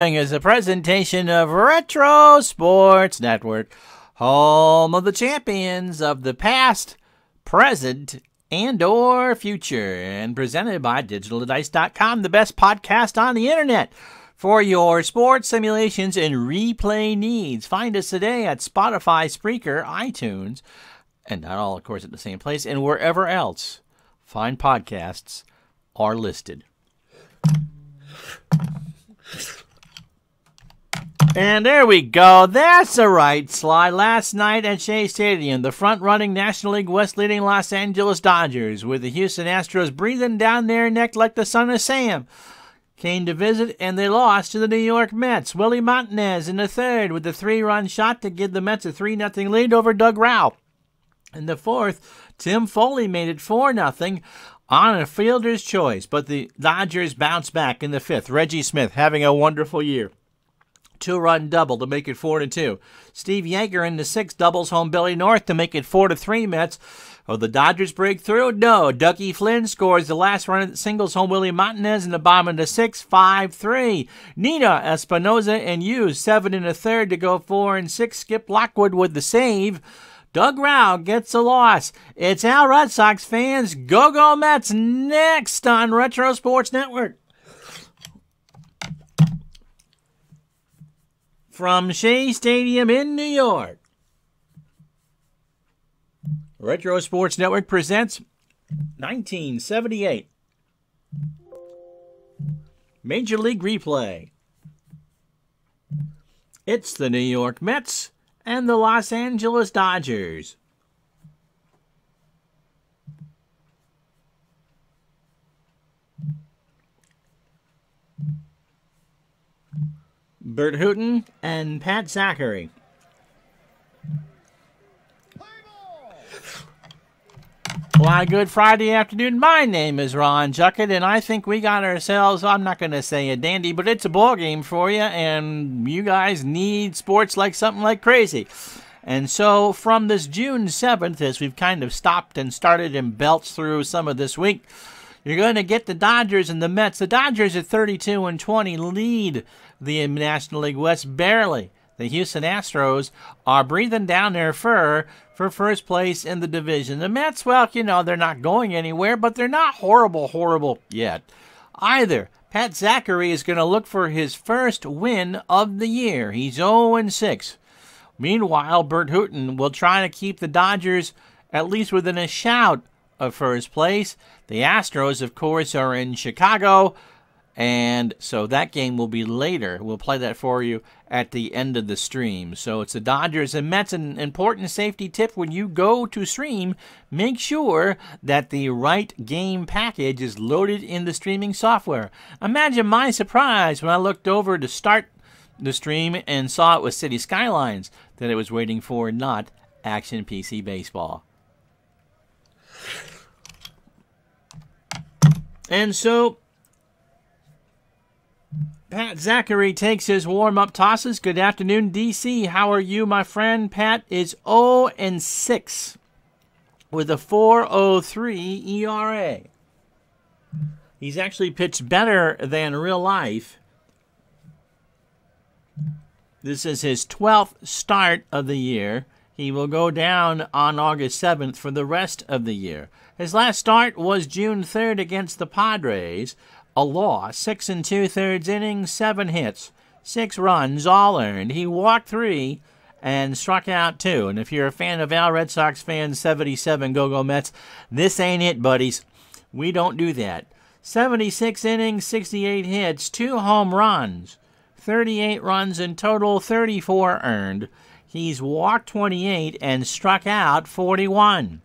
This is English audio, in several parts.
Is a presentation of Retro Sports Network, home of the champions of the past, present, and or future, and presented by DigitalDice.com, the best podcast on the internet for your sports simulations and replay needs. Find us today at Spotify, Spreaker, iTunes, and not all, of course, at the same place, and wherever else fine podcasts are listed. And there we go. That's the right slide. Last night at Shea Stadium, the front-running National League West leading Los Angeles Dodgers, with the Houston Astros breathing down their neck like the son of Sam, came to visit, and they lost to the New York Mets. Willie Montanez in the third with the 3-run shot to give the Mets a 3-0 lead over Doug Rauch. In the fourth, Tim Foley made it 4-0 on a fielder's choice, but the Dodgers bounced back in the fifth. Reggie Smith having a wonderful year. 2-run double to make it 4-2. Steve Yeager in the sixth doubles home Billy North to make it 4-3 Mets. Oh, the Dodgers break through? No. Dougie Flynn scores the last run at singles home Willie Montanez in the bottom of the sixth, 5-3. Nina Espinoza and Hughes 7 in the third to go 4-6. Skip Lockwood with the save. Doug Rauch gets a loss. It's our Red Sox fans. Go Mets next on Retro Sports Network. From Shea Stadium in New York, Retro Sports Network presents 1978 Major League Replay. It's the New York Mets and the Los Angeles Dodgers. Bert Hooton and Pat Zachary. Why, good Friday afternoon. My name is Ron Juckett, and I think we got ourselves, I'm not going to say a dandy, but it's a ball game for you, and you guys need sports like something like crazy. And so from this June 7th, as we've kind of stopped and started and belched through some of this week, you're going to get the Dodgers and the Mets. The Dodgers at 32-20 lead the National League West barely. The Houston Astros are breathing down their fur for first place in the division. The Mets, well, you know, they're not going anywhere, but they're not horrible yet either. Pat Zachary is going to look for his first win of the year. He's 0-6. Meanwhile, Bert Hooton will try to keep the Dodgers at least within a shout of first place. The Astros, of course, are in Chicago, and so that game will be later. We'll play that for you at the end of the stream. So it's the Dodgers and Mets. An important safety tip when you go to stream, make sure that the right game package is loaded in the streaming software. Imagine my surprise when I looked over to start the stream and saw it was City Skylines that it was waiting for, not Action PC Baseball. And so Pat Zachary takes his warm-up tosses. Good afternoon, DC. How are you, my friend? Pat is 0-6 with a 4.03 ERA. He's actually pitched better than real life. This is his 12th start of the year. He will go down on August 7th for the rest of the year. His last start was June 3rd against the Padres. A loss, 6 2/3 innings, 7 hits, 6 runs, all earned. He walked 3 and struck out 2. And if you're a fan of our Red Sox fans, 77 Go Mets, this ain't it, buddies. We don't do that. 76 innings, 68 hits, 2 home runs, 38 runs in total, 34 earned. He's walked 28 and struck out 41.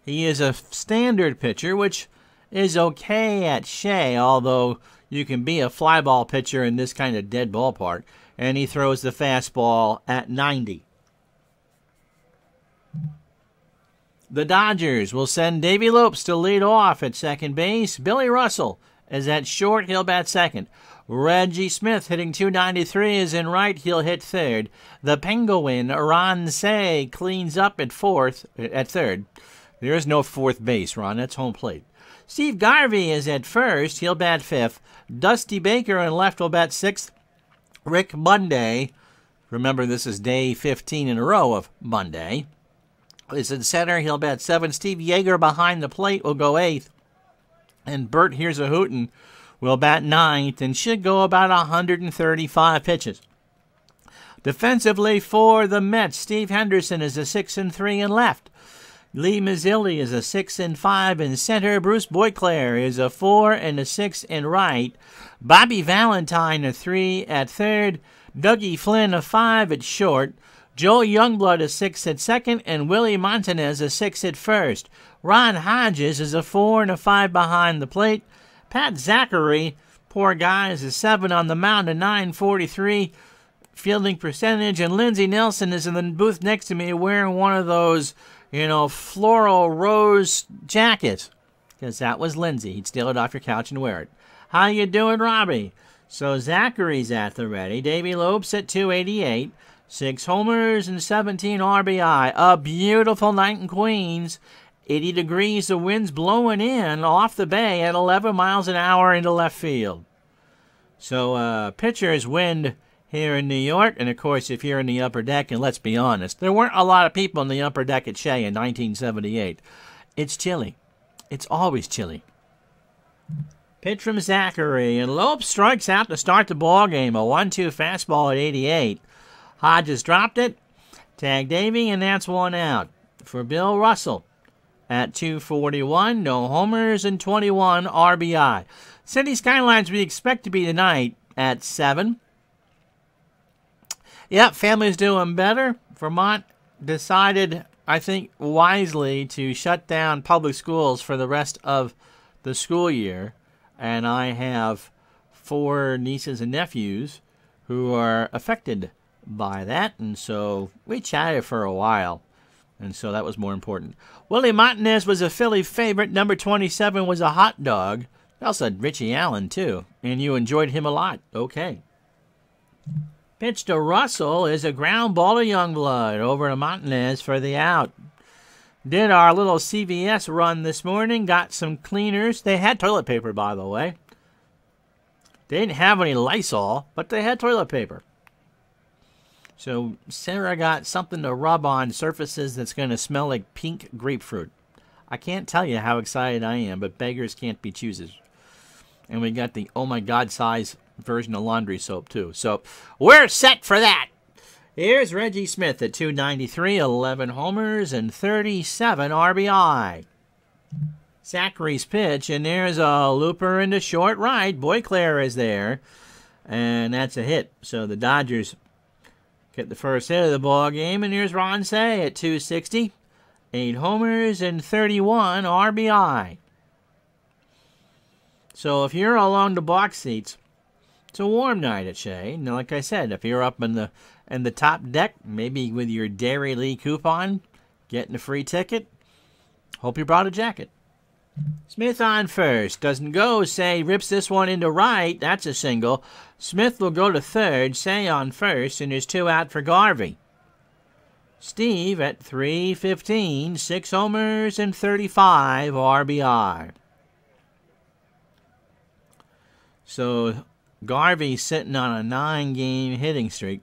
He is a standard pitcher, which is okay at Shea, although you can be a fly ball pitcher in this kind of dead ballpark, and he throws the fastball at 90. The Dodgers will send Davey Lopes to lead off at second base. Billy Russell is at short. He'll bat second. Reggie Smith, hitting .293, is in right. He'll hit third. The Penguin, Ron Cey, cleans up at third. There is no fourth base, Ron. That's home plate. Steve Garvey is at first. He'll bat fifth. Dusty Baker in left will bat sixth. Rick Monday, remember this is day 15 in a row of Monday, is in center. He'll bat seventh. Steve Yeager behind the plate will go eighth. And Bert Here's a Hootin' will bat ninth and should go about 135 pitches. Defensively for the Mets, Steve Henderson is a 6-3 in left. Lee Mazzilli is a 6-5 in center. Bruce Boyclair is a 4 and a 6 in right. Bobby Valentine a 3 at third. Dougie Flynn a 5 at short. Joe Youngblood a 6 at second, and Willie Montanez a 6 at first. Ron Hodges is a 4 and a 5 behind the plate. Pat Zachary, poor guy, is a 7 on the mound, a 943 fielding percentage, and Lindsey Nelson is in the booth next to me wearing one of those, floral rose jackets, because that was Lindsey. He'd steal it off your couch and wear it. How you doing, Robbie? So Zachary's at the ready. Davey Lopes at 288. 6 homers and 17 RBI. A beautiful night in Queens. 80 degrees, the wind's blowing in off the bay at 11 miles an hour into left field. So pitchers wind here in New York, and of course if you're in the upper deck, and let's be honest, there weren't a lot of people in the upper deck at Shea in 1978. It's chilly. It's always chilly. Pitch from Zachary, and Lopes strikes out to start the ball game. A 1-2 fastball at 88. Hodges dropped it, tagged Davey, and that's one out. For Bill Russell at 241, no homers and 21 RBI. City Skylines we expect to be tonight at 7. Yep, family's doing better. Vermont decided, I think, wisely to shut down public schools for the rest of the school year. And I have 4 nieces and nephews who are affected by that. And so we chatted for a while. And so that was more important. Willie Montanez was a Philly favorite. Number 27 was a hot dog. I also had Richie Allen, too. And you enjoyed him a lot. Okay. Pitch to Russell is a ground ball to Youngblood over to Montanez for the out. Did our little CVS run this morning. Got some cleaners. They had toilet paper, by the way. They didn't have any Lysol, but they had toilet paper. So Sarah got something to rub on surfaces that's going to smell like pink grapefruit. I can't tell you how excited I am, but beggars can't be choosers. And we got the oh my god size version of laundry soap too. So we're set for that. Here's Reggie Smith at 293, 11 homers and 37 RBI. Zachary's pitch, and there's a looper into short right. Boyclair is there, and that's a hit. So the Dodgers get the first hit of the ball game, and here's Ron Say at 260, 8 homers and 31 RBI. So if you're along the box seats, it's a warm night at Shea. Now, like I said, if you're up in the top deck, maybe with your Dairy Lee coupon, getting a free ticket, hope you brought a jacket. Smith on first. Doesn't go. Say rips this one into right. That's a single. Smith will go to third. Say on first, and there's 2 out for Garvey. Steve at 315, 6 homers and 35 RBI. So Garvey's sitting on a 9-game hitting streak.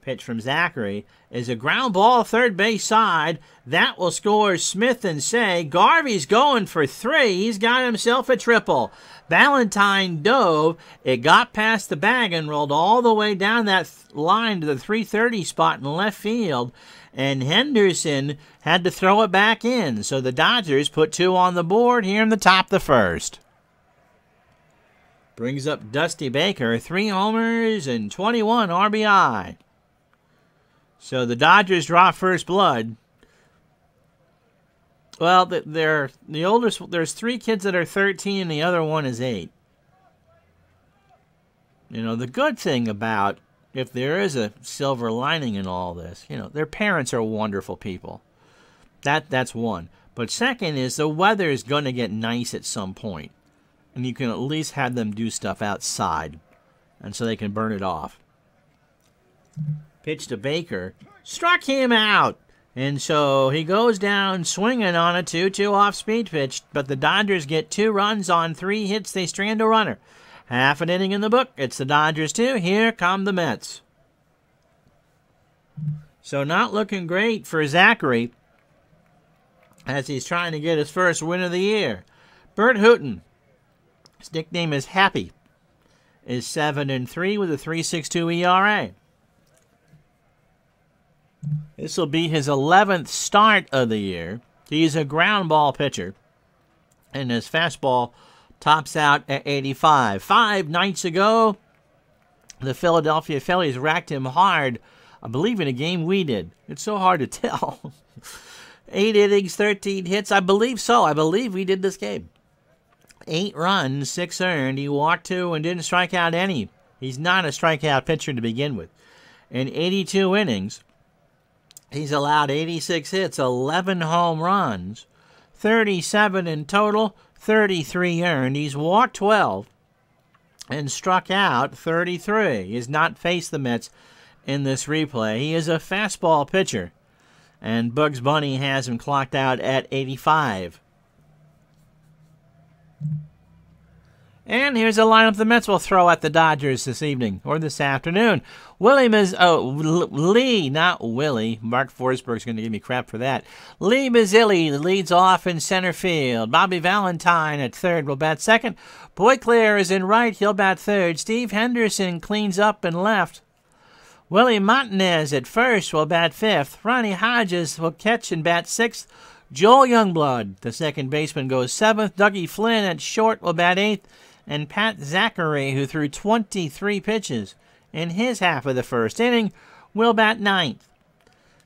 Pitch from Zachary is a ground ball third base side. That will score Smith and Say. Garvey's going for 3. He's got himself a triple. Valentine dove. It got past the bag and rolled all the way down that line to the 330 spot in left field. And Henderson had to throw it back in. So the Dodgers put 2 on the board here in the top of the first. Brings up Dusty Baker, 3 homers and 21 RBI. So the Dodgers draw first blood. Well, they're the oldest. There's 3 kids that are 13, and the other one is 8. The good thing about, if there is a silver lining in all this, their parents are wonderful people. That's one. But second is the weather is going to get nice at some point. And you can at least have them do stuff outside, and so they can burn it off. Pitch to Baker. Struck him out. And so he goes down swinging on a 2-2 off-speed pitch, but the Dodgers get 2 runs on 3 hits. They strand a runner. Half an inning in the book. It's the Dodgers 2. Here come the Mets. So not looking great for Zachary as he's trying to get his first win of the year. Bert Hooton, his nickname is Happy, is 7-3 with a 3.62 ERA. This will be his 11th start of the year. He's a ground ball pitcher, and his fastball tops out at 85. 5 nights ago, the Philadelphia Phillies racked him hard, I believe in a game we did. It's so hard to tell. 8 innings, 13 hits. I believe so. I believe we did this game. 8 runs, 6 earned. He walked 2 and didn't strike out any. He's not a strikeout pitcher to begin with. In 82 innings, he's allowed 86 hits, 11 home runs, 37 in total, 33 earned. He's walked 12 and struck out 33. He has not faced the Mets in this replay. He is a fastball pitcher, and Bugs Bunny has him clocked out at 85. And here's a lineup the Mets will throw at the Dodgers this evening, or this afternoon. Lee, not Willie. Mark Forsberg's going to give me crap for that. Lee Mazzilli leads off in center field. Bobby Valentine at third will bat second. Boyclair is in right. He'll bat third. Steve Henderson cleans up in left. Willie Montanez at first will bat fifth. Ronnie Hodges will catch and bat sixth. Joel Youngblood, the second baseman, goes seventh. Dougie Flynn at short will bat eighth. And Pat Zachary, who threw 23 pitches in his half of the first inning, will bat ninth.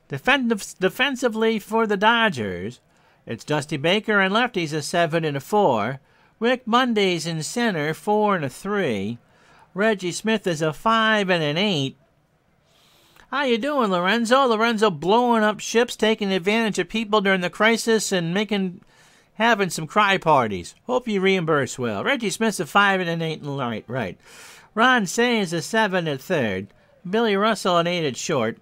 Defensively for the Dodgers, it's Dusty Baker and lefties a 7 and a 4. Rick Monday's in center, 4 and a 3. Reggie Smith is a 5 and an 8. How you doing, Lorenzo? Lorenzo blowing up ships, taking advantage of people during the crisis and having some cry parties. Hope you reimburse well. Reggie Smith's a 5 and an 8 in right. Ron Say's a 7 at third. Billy Russell an 8 at short.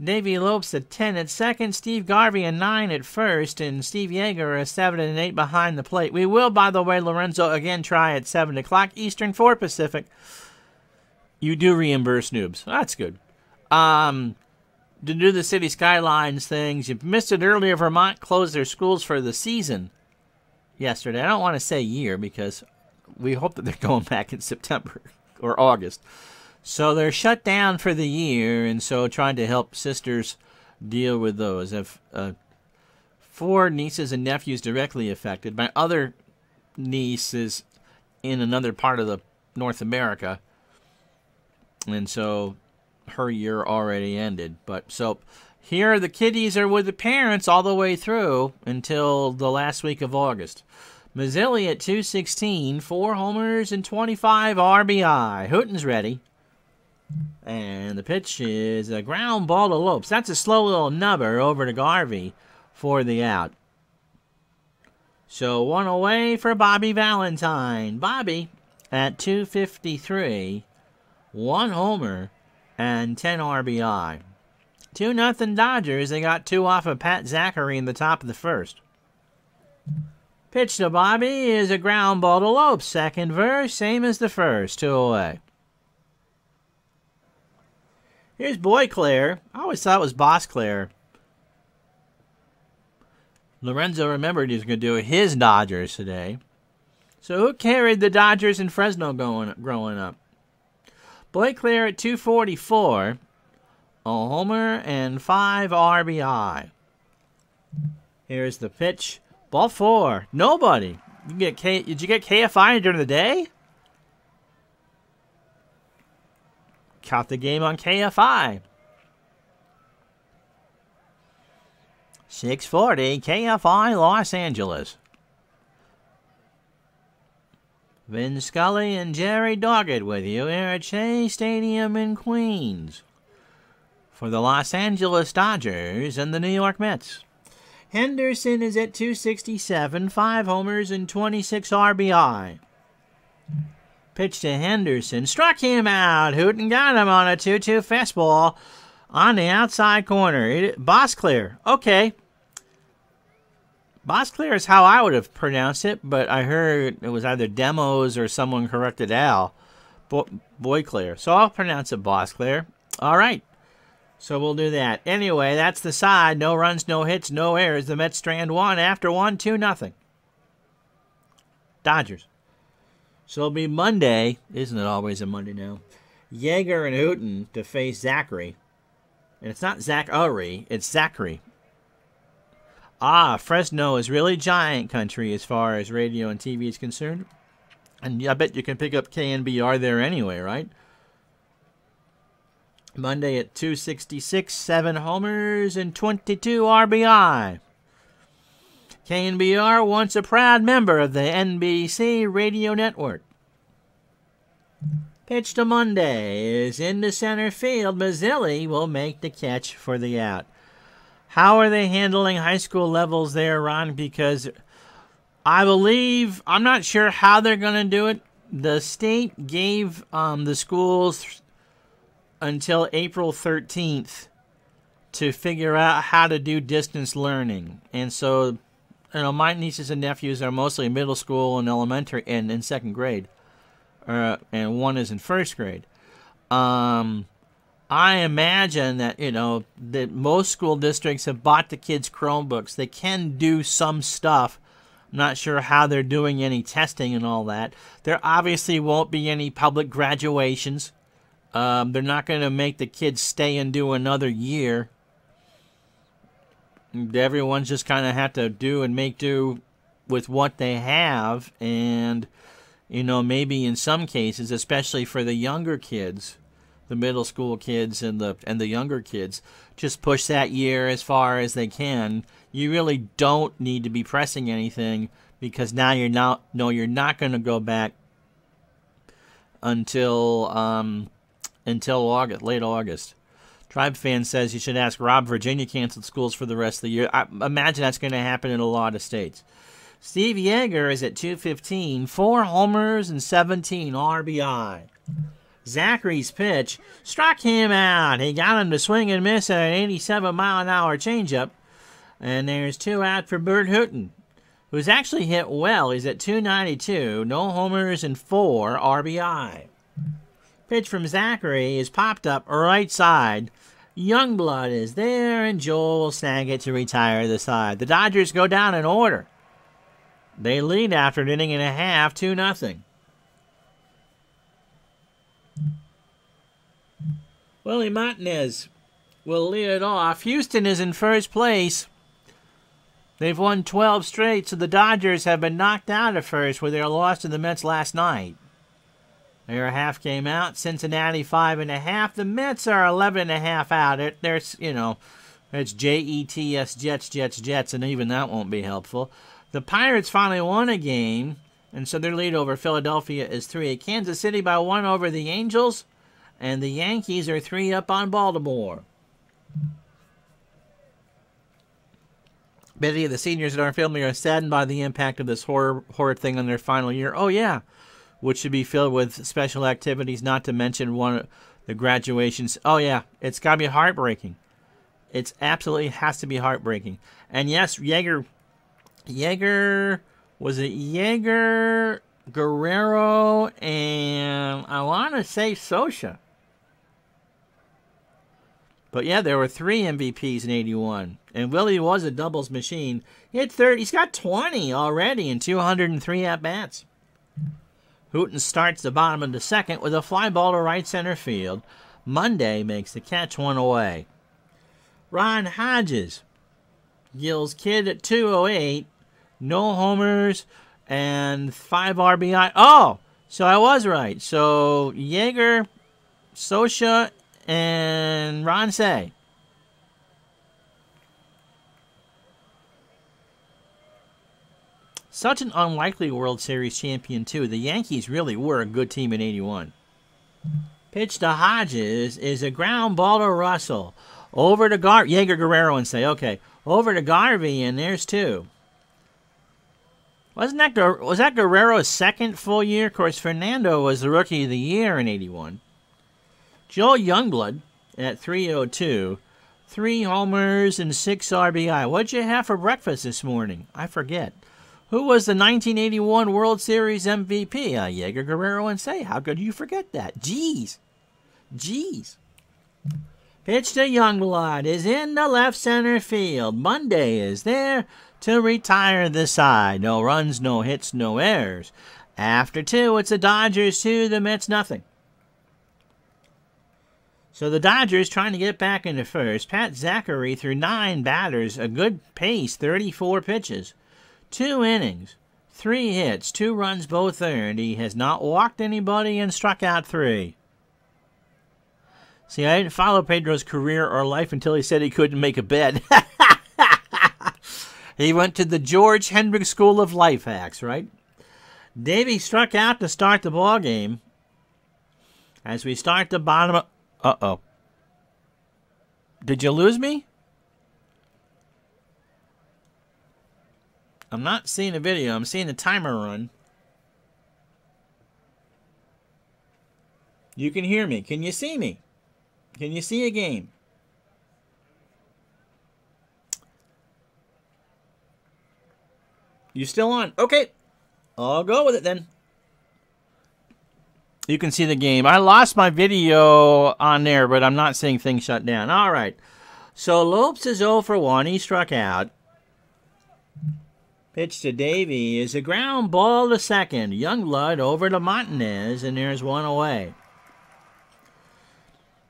Davey Lopes a 10 at second. Steve Garvey a 9 at first. And Steve Yeager a 7 and 8 behind the plate. We will, by the way, Lorenzo, again try at 7 o'clock Eastern, 4 Pacific. You do reimburse noobs. That's good. To do the City Skylines things. You missed it earlier. Vermont closed their schools for the season yesterday. I don't want to say year because we hope that they're going back in September or August. So they're shut down for the year, and so trying to help sisters deal with those. I have 4 nieces and nephews directly affected. My other niece is in another part of North America, and so her year already ended. But so here the kiddies are with the parents all the way through until the last week of August. Mazzilli at 216, 4 homers and 25 RBI. Hooton's ready. And the pitch is a ground ball to Lopes. That's a slow little nubber over to Garvey for the out. So 1 away for Bobby Valentine. Bobby at 253, 1 homer and 10 RBI. 2-0 Dodgers. They got 2 off of Pat Zachary in the top of the first. Pitch to Bobby is a ground ball to Lopes. Second verse, same as the first. 2 away. Here's Boyclair. I always thought it was Bossclair. Lorenzo remembered he was going to do his Dodgers today. So who carried the Dodgers in Fresno growing up? Boyclair at 244, a homer and 5 RBI. Here's the pitch. Ball 4. Nobody. Did you get KFI during the day? Caught the game on KFI. 640 KFI Los Angeles. Vin Scully and Jerry Doggett with you here at Shea Stadium in Queens for the Los Angeles Dodgers and the New York Mets. Henderson is at 267, 5 homers and 26 RBI. Pitch to Henderson. Struck him out. Hooton got him on a 2-2 fastball. On the outside corner, Bosclair. Okay. Bosclair is how I would have pronounced it, but I heard it was either Demos or someone corrected Al. Boyclair. So I'll pronounce it Bosclair. All right. So we'll do that. Anyway, that's the side. No runs, no hits, no errors. The Mets strand one after 1-2-0. Dodgers. So it'll be Monday. Isn't it always a Monday now? Yeager and Houghton to face Zachary. And it's not Zachary, it's Zachary. Fresno is really giant country as far as radio and TV is concerned. And I bet you can pick up KNBR there anyway, right? Monday at 266, 7 homers and 22 RBI. KNBR, once a proud member of the NBC radio network. Pitch to Monday is into center field. Mazzilli will make the catch for the out. How are they handling high school levels there, Ron? Because I believe, I'm not sure how they're going to do it. The state gave the schools until April 13th to figure out how to do distance learning. And so, my nieces and nephews are mostly middle school and elementary and in second grade. And one is in first grade. I imagine that, that most school districts have bought the kids Chromebooks. They can do some stuff. I'm not sure how they're doing any testing and all that. There obviously won't be any public graduations. They're not going to make the kids stay and do another year. Everyone's just kind of have to do and make do with what they have. And, maybe in some cases, especially for the younger kids, the middle school kids and the younger kids, just push that year as far as they can. You really don't need to be pressing anything because now you're not going to go back until August, late August. Tribe Fan says you should ask Rob. Virginia canceled schools for the rest of the year. I imagine that's going to happen in a lot of states. Steve Yeager is at 215, 4 homers and 17 RBI. Zachary's pitch struck him out. He got him to swing and miss at an 87-mile-an-hour changeup. And there's 2 out for Bert Houghton, who's actually hit well. He's at 292, no homers and 4 RBI. Pitch from Zachary is popped up right side. Youngblood is there, and Joel will snag it to retire the side. The Dodgers go down in order. They lead after an inning and a half, 2-0. Willie Martinez will lead it off. Houston is in first place. They've won 12 straight, so the Dodgers have been knocked out of first with their loss to the Mets last night. They're a half game out. Cincinnati 5.5. The Mets are 11.5 out. It's Jets, Jets, and even that won't be helpful. The Pirates finally won a game, and so their lead over Philadelphia is 3. Kansas City by 1 over the Angels, and the Yankees are 3 up on Baltimore. Many of the seniors in our family are saddened by the impact of this horror thing on their final year. Oh, yeah. Which should be filled with special activities, not to mention one of the graduations. Oh, yeah. It's got to be heartbreaking. It absolutely has to be heartbreaking. And yes, Yeager, was it Yeager, Guerrero, and I want to say Socha. But yeah, there were 3 MVPs in 81. And Willie was a doubles machine. He had 30. He's got 20 already in 203 at-bats. Houghton starts the bottom of the second with a fly ball to right center field. Monday makes the catch 1 away. Ron Hodges, Gil's kid at 208. No homers and 5 RBI. Oh, so I was right. So Yeager, Socha, and Ron Say. Such an unlikely World Series champion, too. The Yankees really were a good team in 81. Pitch to Hodges is a ground ball to Russell. Over to Yeager, Guerrero, and Say. Okay, over to Garvey, and there's 2. Was that Guerrero's second full year? Of course, Fernando was the Rookie of the Year in 81. Joel Youngblood at 3:02. 3 homers and 6 RBI. What'd you have for breakfast this morning? I forget. Who was the 1981 World Series MVP? Yeager, Guerrero, and Say. How could you forget that? Jeez. Pitch to Youngblood is in the left center field. Monday is there to retire the side. No runs, no hits, no errors. After 2, it's the Dodgers 2, the Mets nothing. So the Dodgers trying to get back into first. Pat Zachary threw 9 batters, a good pace, 34 pitches. 2 innings, 3 hits, 2 runs both earned. He has not walked anybody and struck out 3. See, I didn't follow Pedro's career or life until he said he couldn't make a bed. He went to the George Hendrick School of Life Hacks, right? Davey struck out to start the ball game. As we start the bottom of... Uh-oh. Did you lose me? I'm not seeing a video. I'm seeing the timer run. You can hear me. Can you see me? Can you see a game? You still on? Okay. I'll go with it then. You can see the game. I lost my video on there, but I'm not seeing things shut down. All right. So Lopes is 0 for 1. He struck out. Pitch to Davey is a ground ball to second. Youngblood over to Montanez, and there's 1 away.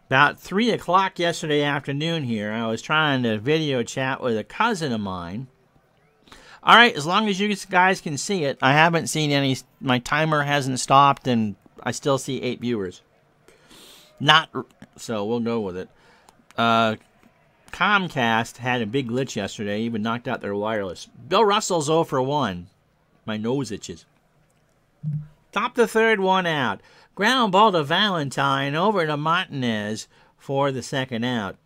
About 3 o'clock yesterday afternoon here, I was trying to video chat with a cousin of mine. All right, as long as you guys can see it, I haven't seen any. My timer hasn't stopped, and I still see 8 viewers. So we'll go with it. Comcast had a big glitch yesterday, even knocked out their wireless. Bill Russell's 0 for 1. My nose itches. Top the third, 1 out. Ground ball to Valentine over to Montanez for the second out.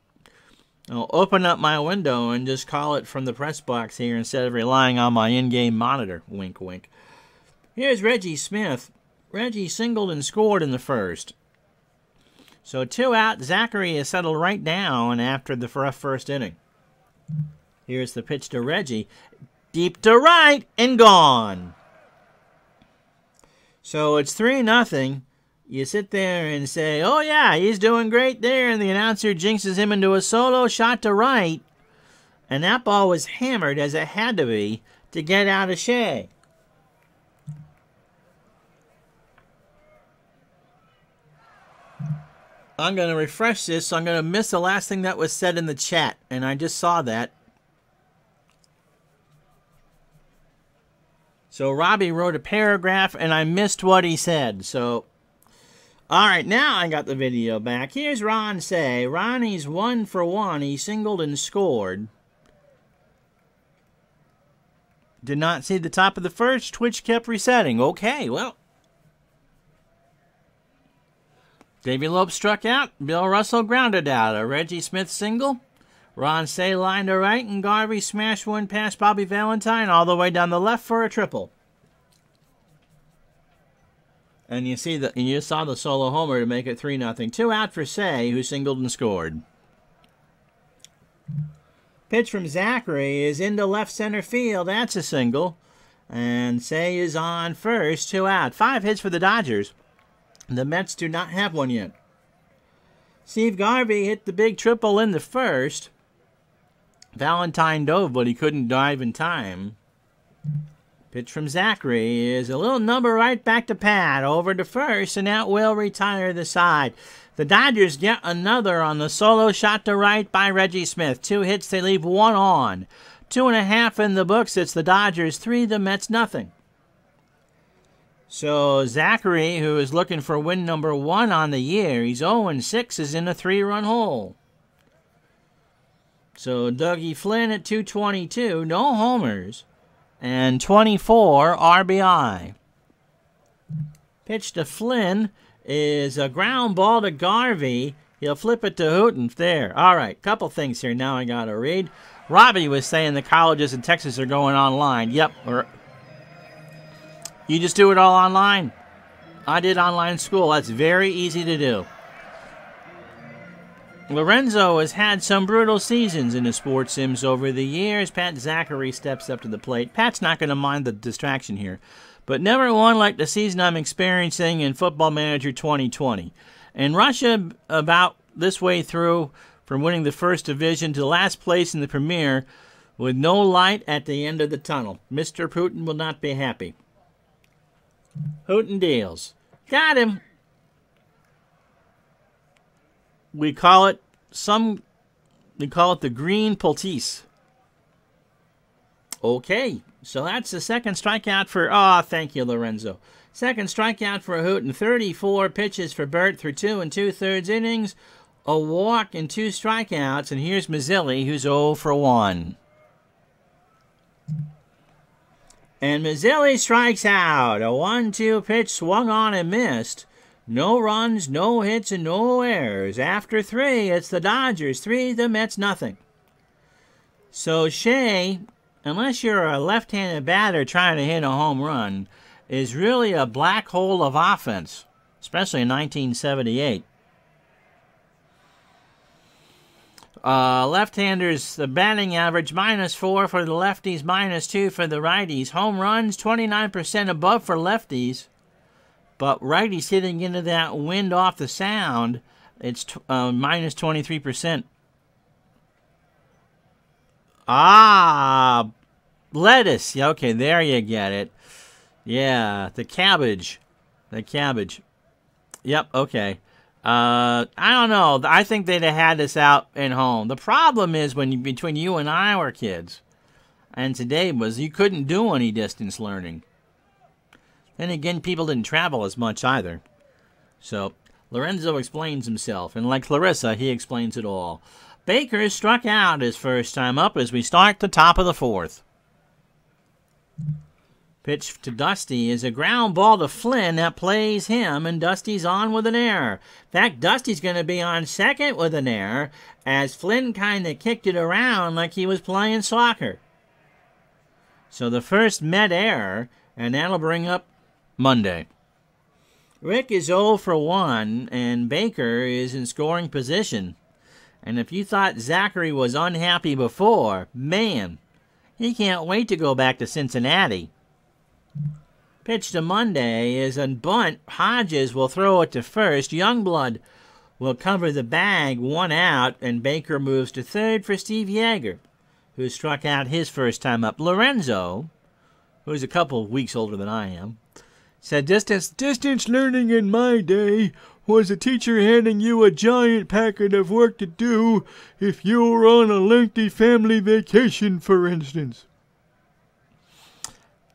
I'll open up my window and just call it from the press box here instead of relying on my in-game monitor. Wink, wink. Here's Reggie Smith. Reggie singled and scored in the first. So 2 out. Zachary is settled right down after the first inning. Here's the pitch to Reggie. Deep to right and gone. So it's 3-0. You sit there and say, oh yeah, he's doing great there, and the announcer jinxes him into a solo shot to right, and that ball was hammered as it had to be to get out of Shea. I'm going to refresh this, so I'm going to miss the last thing that was said in the chat, and I just saw that. So Robbie wrote a paragraph, and I missed what he said, so... All right, now I got the video back. Here's Ron Say. Ronnie's 1 for 1. He singled and scored. Did not see the top of the first. Twitch kept resetting. Okay, well. Davey Lopes struck out. Bill Russell grounded out. A Reggie Smith single. Ron Say lined to right, and Garvey smashed one past Bobby Valentine all the way down the left for a triple. And you saw the solo homer to make it 3-0. 2 out for Say, who singled and scored. Pitch from Zachary is into left center field. That's a single. And Say is on first. 2 out. 5 hits for the Dodgers. The Mets do not have one yet. Steve Garvey hit the big triple in the first. Valentine dove, but he couldn't dive in time. Pitch from Zachary is a little number right back to Pat. Over to first, and that will retire the side. The Dodgers get another on the solo shot to right by Reggie Smith. 2 hits, they leave 1 on. 2.5 in the books. It's the Dodgers 3, the Mets nothing. So Zachary, who is looking for win number 1 on the year, he's 0-6, is in a 3-run hole. So Dougie Flynn at 222, no homers. And 24 RBI. Pitch to Flynn is a ground ball to Garvey. He'll flip it to Hooten. There. All right. Couple things here now I got to read. Robbie was saying the colleges in Texas are going online. Yep. You just do it all online. I did online school. That's very easy to do. Lorenzo has had some brutal seasons in the sports sims over the years. Pat Zachary steps up to the plate. Pat's not going to mind the distraction here, but never one like the season I'm experiencing in Football Manager 2020. In Russia, about this way through from winning the first division to last place in the Premier, with no light at the end of the tunnel. Mr. Putin will not be happy. Hootin' deals. Got him. We call it the green Poltis. Okay, so that's the second strikeout for, thank you, Lorenzo. Second strikeout for Hootin'. 34 pitches for Bert through 2 2/3 innings. A walk and 2 strikeouts, and here's Mazzilli, who's 0 for 1. And Mazzilli strikes out. A 1-2 pitch swung on and missed. No runs, no hits, and no errors. After 3, it's the Dodgers 3, the Mets nothing. So Shea, unless you're a left-handed batter trying to hit a home run, is really a black hole of offense, especially in 1978. Left-handers, the batting average, -4 for the lefties, -2 for the righties. Home runs, 29% above for lefties. But righties hitting into that wind off the sound, it's -23%. Lettuce. Yeah, okay, there you get it. Yeah, the cabbage. The cabbage. Yep, okay. I don't know. I think they'd have had this out at home. The problem is between you and I were kids, and today was you couldn't do any distance learning. Then again, people didn't travel as much either. So Lorenzo explains himself, and like Clarissa, he explains it all. Baker struck out his first time up as we start the top of the 4th. Pitch to Dusty is a ground ball to Flynn that plays him, and Dusty's on with an error. In fact, Dusty's going to be on second with an error, as Flynn kind of kicked it around like he was playing soccer. So the first Met error, and that'll bring up Monday. Rick is 0 for 1, and Baker is in scoring position. And if you thought Zachary was unhappy before, man, he can't wait to go back to Cincinnati. Pitch to Monday is a bunt. Hodges will throw it to first. Youngblood will cover the bag, 1 out, and Baker moves to third for Steve Yeager, who struck out his first time up. Lorenzo, who's a couple of weeks older than I am, said distance learning in my day was a teacher handing you a giant packet of work to do if you were on a lengthy family vacation, for instance.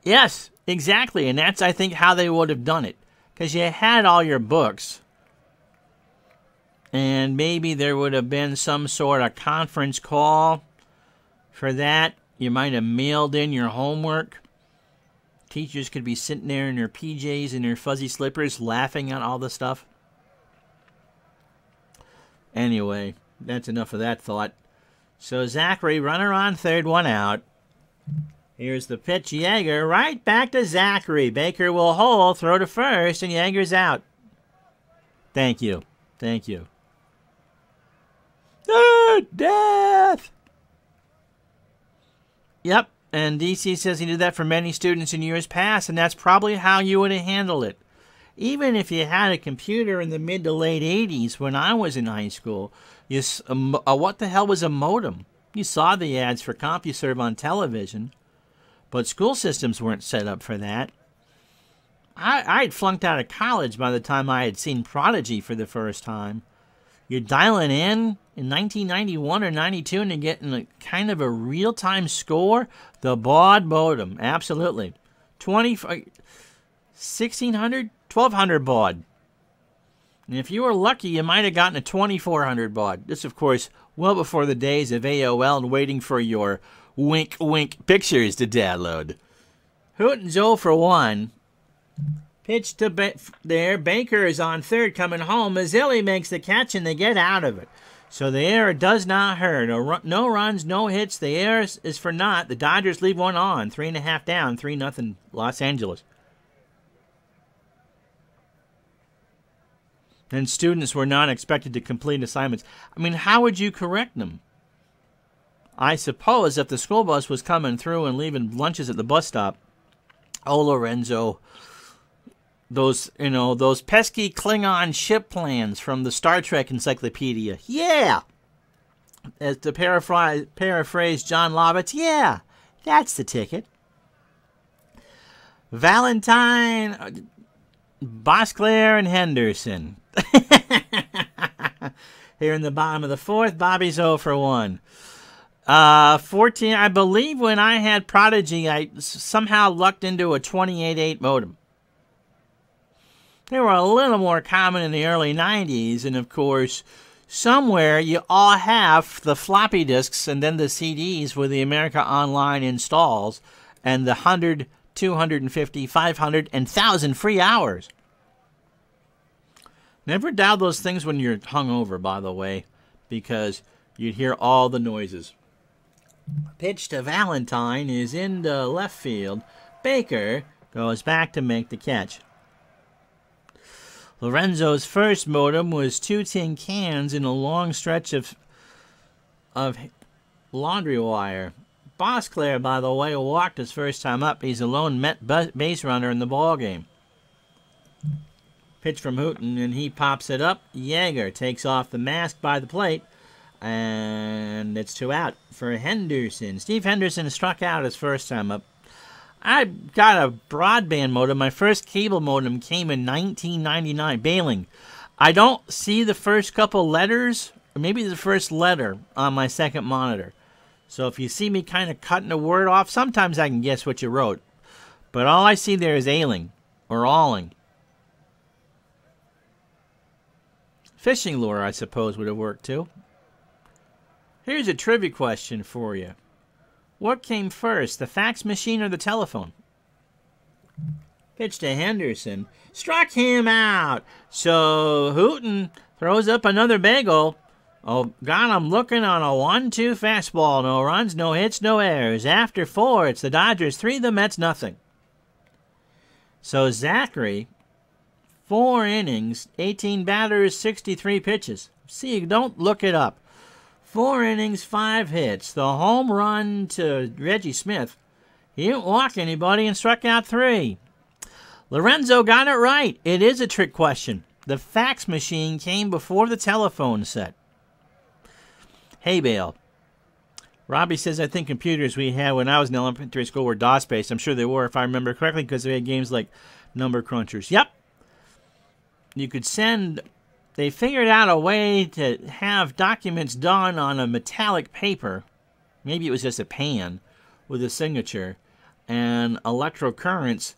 Yes, exactly, and that's, I think, how they would have done it. Because you had all your books, and maybe there would have been some sort of conference call for that. You might have mailed in your homework. Teachers could be sitting there in their PJs and their fuzzy slippers laughing at all the stuff. Anyway, that's enough of that thought. So Zachary, runner on third, 1 out. Here's the pitch. Yeager right back to Zachary. Baker will hold, throw to first, and Yeager's out. Thank you. Thank you. Death! Yep, and DC says he did that for many students in years past, and that's probably how you would have handled it. Even if you had a computer in the mid to late 80s when I was in high school, what the hell was a modem? You saw the ads for CompuServe on television. But school systems weren't set up for that. I'd flunked out of college by the time I had seen Prodigy for the first time. You're dialing in 1991 or 92 and you're getting a kind of a real-time score. The baud modem, absolutely. 1600, 1200 baud. And if you were lucky, you might have gotten a 2400 baud. This, of course, well before the days of AOL and waiting for your wink, wink pictures to download. Hooten's 0 for 1. Pitch to there. Baker is on third coming home. Mazzilli makes the catch and they get out of it. So the error does not hurt. No runs, no hits. The error is for naught. The Dodgers leave 1 on. 3.5 down. 3-0 Los Angeles. and students were not expected to complete assignments. I mean, how would you correct them? I suppose if the school bus was coming through and leaving lunches at the bus stop, oh, Lorenzo, those pesky Klingon ship plans from the Star Trek Encyclopedia. Yeah! As to paraphrase John Lovitz, yeah, that's the ticket. Valentine, Bosclair, and Henderson. Here in the bottom of the fourth, Bobby's 0 for 1. 14, I believe when I had Prodigy, I somehow lucked into a 28.8 modem. They were a little more common in the early 90s, and of course, somewhere you all have the floppy disks and then the CDs with the America Online installs and the 100, 250, 500, and 1,000 free hours. Never dial those things when you're hungover, by the way, because you'd hear all the noises. Pitch to Valentine is into left field. Baker goes back to make the catch. Lorenzo's first modem was 2 tin cans in a long stretch of laundry wire. Bosclair, by the way, walked his first time up. He's a lone Met base runner in the ballgame. Pitch from Hooten, and he pops it up. Yeager takes off the mask by the plate, and it's 2 out for Henderson. Steve Henderson struck out his first time up. I got a broadband modem. My first cable modem came in 1999. Bailing. I don't see the first couple letters, or maybe the first letter on my second monitor. So if you see me kind of cutting a word off, sometimes I can guess what you wrote. But all I see there is ailing or awling. Fishing lure, I suppose, would have worked too. Here's a trivia question for you. What came first, the fax machine or the telephone? Pitch to Henderson. Struck him out. So Hooten throws up another bagel. Oh, God, I'm looking on a 1-2 fastball. No runs, no hits, no errors. After 4, it's the Dodgers 3, the Mets nothing. So Zachary, 4 innings, 18 batters, 63 pitches. See, don't look it up. 4 innings, 5 hits. The home run to Reggie Smith. He didn't walk anybody and struck out 3. Lorenzo got it right. It is a trick question. The fax machine came before the telephone set. Hay bale. Robbie says, I think computers we had when I was in elementary school were DOS-based. I'm sure they were, if I remember correctly, because they had games like Number Crunchers. Yep. You could send... They figured out a way to have documents done on a metallic paper. Maybe it was just a pan with a signature. And electrocurrents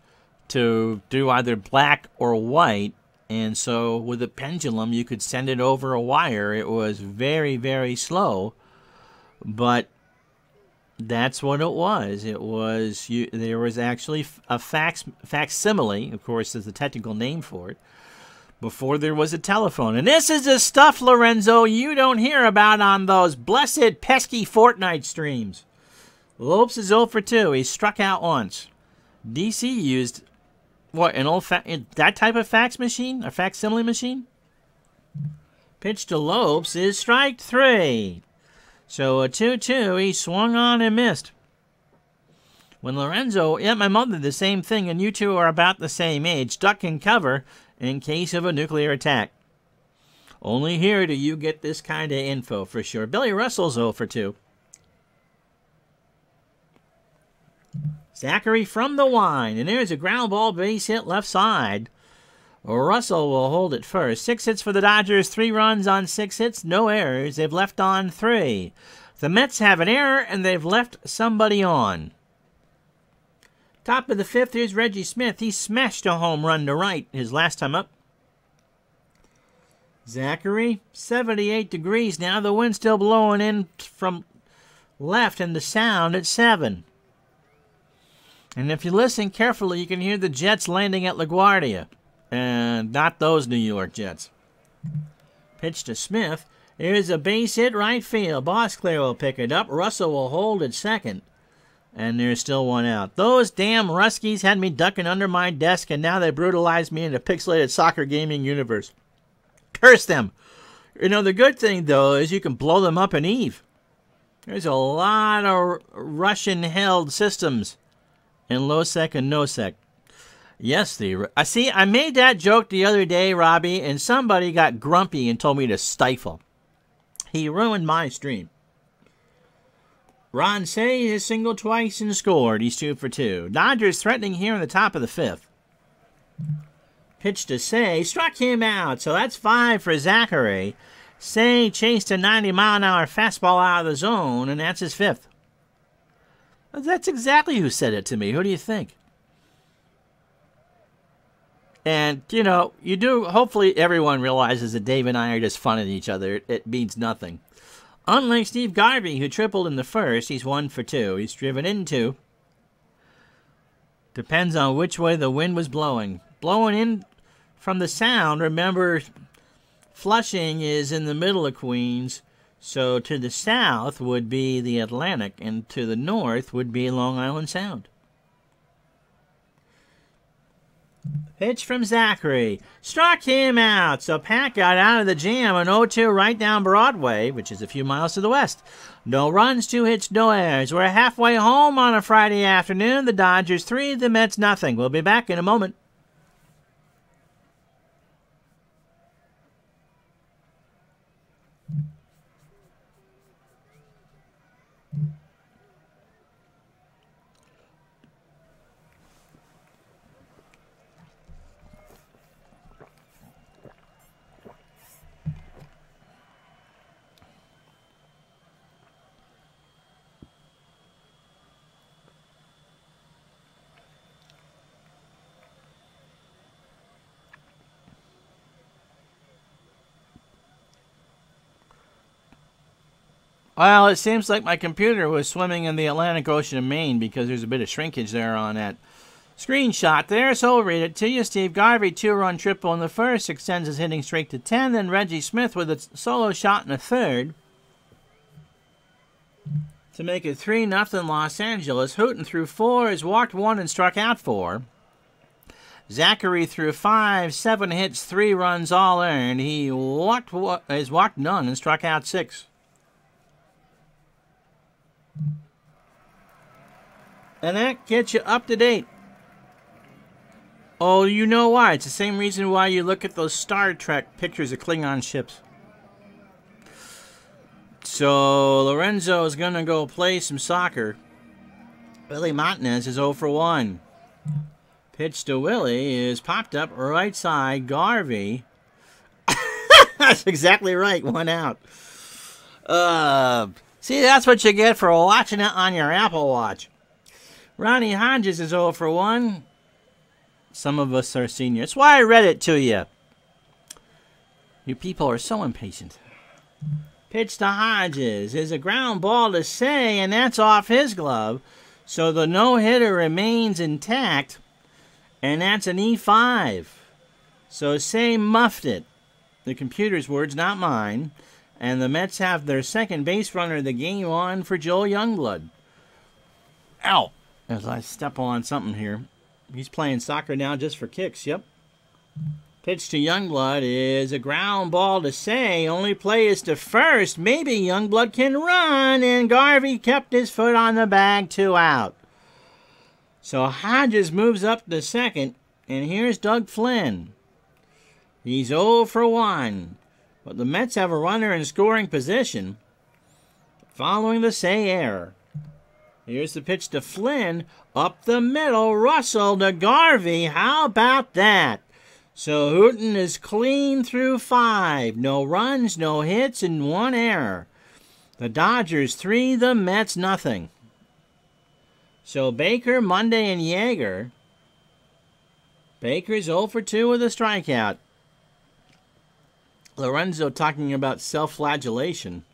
to do either black or white. And so with a pendulum, you could send it over a wire. It was very, very slow. But that's what it was. It was there was actually a facsimile, of course, is the technical name for it, before there was a telephone. And this is the stuff, Lorenzo, you don't hear about on those blessed, pesky Fortnite streams. Lopes is 0 for 2. He struck out once. DC used, what, an old that type of fax machine? A facsimile machine? Pitch to Lopes is strike 3. So a 2-2, he swung on and missed. When Lorenzo, yeah, my mother did the same thing, and you two are about the same age. Duck and cover in case of a nuclear attack. Only here do you get this kind of info for sure. Billy Russell's 0 for 2. Zachary from the wine, and there's a ground ball base hit left side. Russell will hold it first. 6 hits for the Dodgers, 3 runs on 6 hits, no errors. They've left on 3. The Mets have an error, and they've left somebody on. Top of the 5th, here's Reggie Smith. He smashed a home run to right his last time up. Zachary, 78 degrees now. The wind still blowing in from left, and the sound at 7. And if you listen carefully, you can hear the Jets landing at LaGuardia. And not those New York Jets. Pitch to Smith. Here's a base hit right field. Bosclair will pick it up. Russell will hold at second. And there's still 1 out. Those damn Ruskies had me ducking under my desk, and now they brutalized me in a pixelated soccer gaming universe. curse them. You know, the good thing, though, is you can blow them up in Eve. There's a lot of Russian-held systems in lowsec and nosec. Yes, I see. I made that joke the other day, Robbie, and somebody got grumpy and told me to stifle. He ruined my stream. Ron Say has singled twice and scored. He's 2 for 2. Dodgers threatening here in the top of the 5th. Pitch to Say, struck him out, so that's 5 for Zachary. Say chased a 90-mile-an-hour fastball out of the zone, and that's his 5th. That's exactly who said it to me. Who do you think? And, you know, hopefully everyone realizes that Dave and I are just funning each other. It means nothing. Unlike Steve Garvey, who tripled in the first, he's 1 for 2. He's driven in 2. Depends on which way the wind was blowing. Blowing in from the sound, remember, Flushing is in the middle of Queens, so to the south would be the Atlantic, and to the north would be Long Island Sound. Pitch from Zachary. Struck him out, so Pat got out of the jam on 0-2 right down Broadway, which is a few miles to the west. No runs, 2 hits, no errors. We're halfway home on a Friday afternoon. The Dodgers 3, the Mets nothing. We'll be back in a moment. Well, it seems like my computer was swimming in the Atlantic Ocean of Maine because there's a bit of shrinkage there on that screenshot there. So I'll read it to you. Steve Garvey, 2-run triple in the first, extends his hitting streak to 10. Then Reggie Smith with a solo shot in the third to make it 3-0 Los Angeles. Hooten threw 4, has walked 1 and struck out 4. Zachary threw 5, 7 hits, 3 runs all earned. He has walked none and struck out 6. And that gets you up to date. Oh, you know why. It's the same reason why you look at those Star Trek pictures of Klingon ships. So, Lorenzo is going to go play some soccer. Willie Montanez is 0 for 1. Pitch to Willie is popped up right side. Garvey. That's exactly right. 1 out. See, that's what you get for watching it on your Apple Watch. Ronnie Hodges is 0 for 1. Some of us are seniors. That's why I read it to you. You people are so impatient. Pitch to Hodges is a ground ball to Say, and that's off his glove. So the no-hitter remains intact, and that's an E5. So Say muffed it. The computer's words, not mine. And the Mets have their second base runner of the game on for Joel Youngblood. Ow! As I step on something here. He's playing soccer now just for kicks, yep. Pitch to Youngblood is a ground ball to Say. Only play is to first. Maybe Youngblood can run. And Garvey kept his foot on the bag, 2 out. So Hodges moves up to second. And here's Doug Flynn. He's 0 for 1. But the Mets have a runner in scoring position following the Say error. Here's the pitch to Flynn. Up the middle. Russell to Garvey. How about that? So Hooten is clean through 5. No runs, no hits, and 1 error. The Dodgers 3, the Mets nothing. So Baker, Monday, and Yeager. Baker's 0 for 2 with a strikeout. Lorenzo talking about self-flagellation.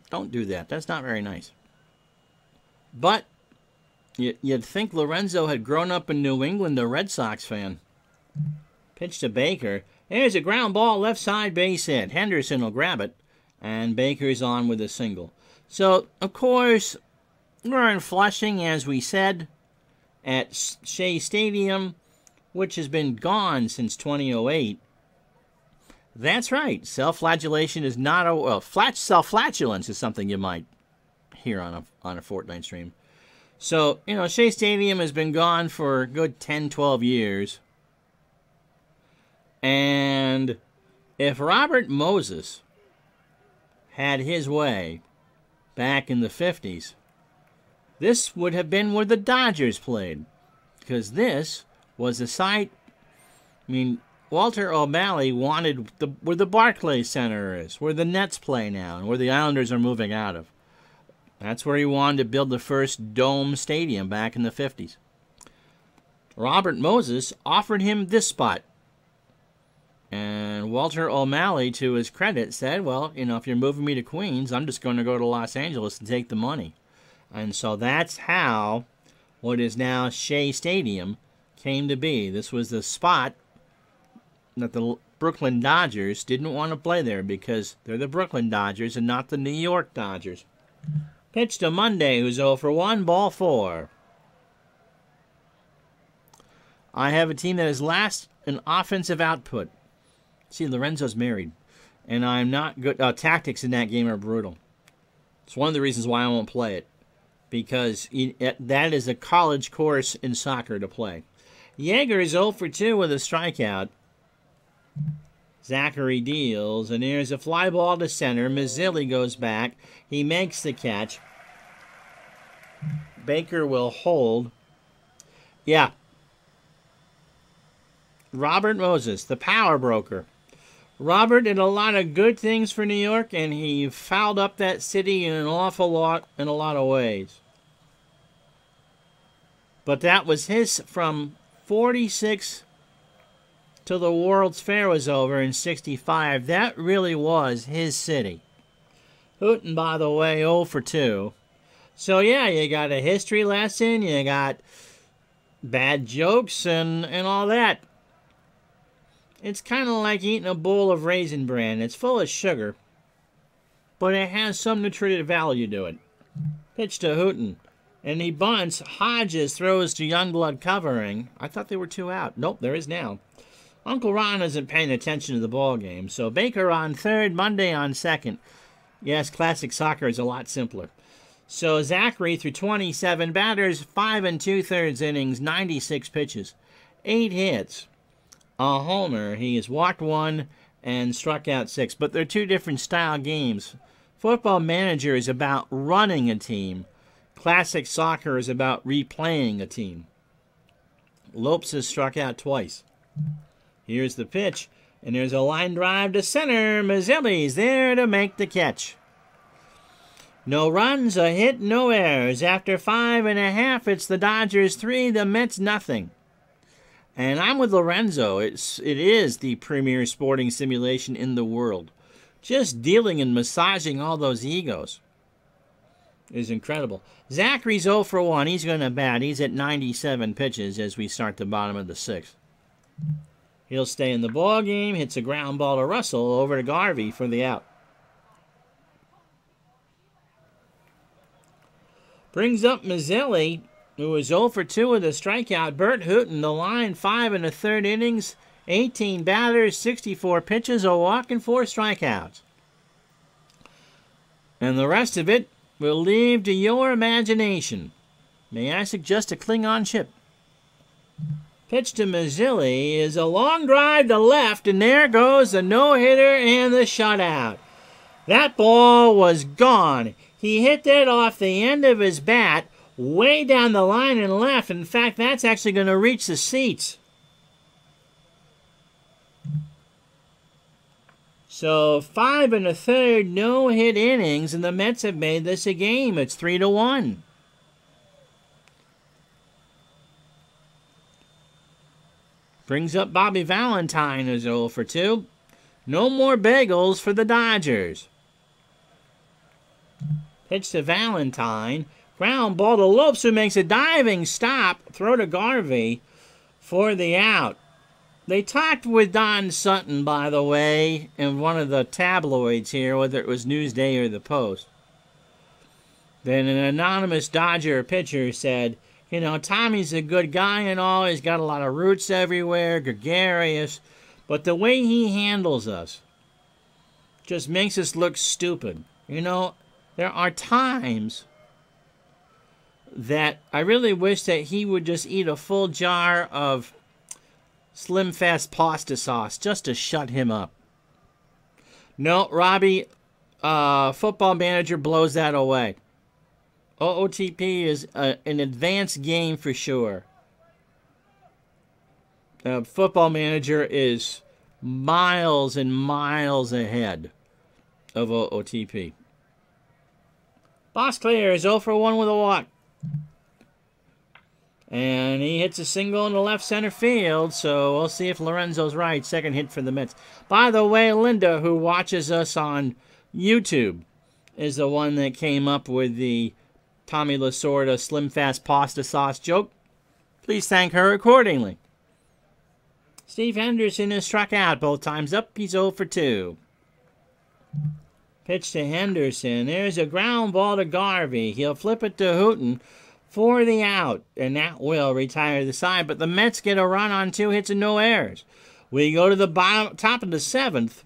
Don't do that. That's not very nice. But you'd think Lorenzo had grown up in New England, a Red Sox fan. Pitch to Baker. There's a ground ball, left side base hit. Henderson will grab it, and Baker's on with a single. So, of course, we're in Flushing, as we said, at Shea Stadium, which has been gone since 2008. That's right. Self-flagellation is not a well. Self-flatulence is something you might hear on a Fortnite stream. So Shea Stadium has been gone for a good 10, 12 years, and if Robert Moses had his way back in the 50s, this would have been where the Dodgers played, because this was a site. I mean, Walter O'Malley wanted where the Barclays Center is, where the Nets play now, and where the Islanders are moving out of. That's where he wanted to build the first dome stadium back in the 50s. Robert Moses offered him this spot. And Walter O'Malley, to his credit, said, well, if you're moving me to Queens, I'm just going to go to Los Angeles and take the money. And so that's how what is now Shea Stadium came to be. This was the spot that the Brooklyn Dodgers didn't want to play there because they're the Brooklyn Dodgers and not the New York Dodgers. Pitch to Monday, who's 0 for 1, ball 4. I have a team that is last in offensive output. See, Lorenzo's married, and I'm not good. Tactics in that game are brutal. It's one of the reasons why I won't play it, because that is a college course in soccer to play. Yeager is 0 for 2 with a strikeout. Zachary deals, and here's a fly ball to center. Mazzilli goes back. He makes the catch. Baker will hold. Yeah. Robert Moses, the power broker. Robert did a lot of good things for New York, and he fouled up that city in an awful lot in a lot of ways. But that was his from 46 till the World's Fair was over in 65. That really was his city. Hooten, by the way, 0 for 2. So, yeah, you got a history lesson, you got bad jokes and all that. It's kind of like eating a bowl of Raisin Bran. It's full of sugar, but it has some nutritive value to it. Pitch to Hooten, and he bunts. Hodges throws to Youngblood covering. I thought there were 2 out. Nope, there is now. Uncle Ron isn't paying attention to the ball game. So Baker on third, Monday on second. Yes, classic soccer is a lot simpler. So Zachary through 27 batters, 5 2/3 innings, 96 pitches, 8 hits, a homer. He has walked 1 and struck out 6. But they're 2 different style games. Football Manager is about running a team. Classic soccer is about replaying a team. Lopes has struck out twice. Here's the pitch, and there's a line drive to center. Mazzilli's there to make the catch. No runs, a hit, no errors. After 5.5, it's the Dodgers 3, the Mets nothing. And I'm with Lorenzo. It is the premier sporting simulation in the world. Just dealing and massaging all those egos is incredible. Zachary's 0 for 1. He's going to bat. He's at 97 pitches as we start the bottom of the 6th. He'll stay in the ball game. Hits a ground ball to Russell over to Garvey for the out. Brings up Mazzilli, who is 0 for 2 with a strikeout. Bert Hooten, the line, 5 1/3 innings, 18 batters, 64 pitches, a walk and 4 strikeouts. And the rest of it will leave to your imagination. May I suggest a Klingon ship? Pitch to Mazzilli is a long drive to left, and there goes the no-hitter and the shutout. That ball was gone. He hit that off the end of his bat, way down the line and left. In fact, that's actually going to reach the seats. So 5 1/3 no-hit innings, and the Mets have made this a game. It's 3-1. Brings up Bobby Valentine, who's 0 for 2. No more bagels for the Dodgers. Pitch to Valentine. Ground ball to Lopes, who makes a diving stop. Throw to Garvey for the out. They talked with Don Sutton, by the way, in one of the tabloids here, whether it was Newsday or the Post. Then an anonymous Dodger pitcher said, you know, Tommy's a good guy and all. He's got a lot of roots everywhere, gregarious. But the way he handles us, just makes us look stupid. You know, there are times that I really wish that he would just eat a full jar of Slim Fast pasta sauce just to shut him up. No, Robbie, Football Manager blows that away. OOTP is an advanced game for sure. Football Manager is miles and miles ahead of OOTP. Boss Clear is 0 for 1 with a walk. And he hits a single in the left center field, so we'll see if Lorenzo's right. Second hit for the Mets. By the way, Linda, who watches us on YouTube, is the one that came up with the Tommy Lasorda Slim Fast pasta sauce joke. Please thank her accordingly. Steve Henderson is struck out both times up. He's 0 for 2. Pitch to Henderson. There's a ground ball to Garvey. He'll flip it to Hooten for the out, and that will retire the side. But the Mets get a run on 2 hits and no errors. We go to the top of the 7th.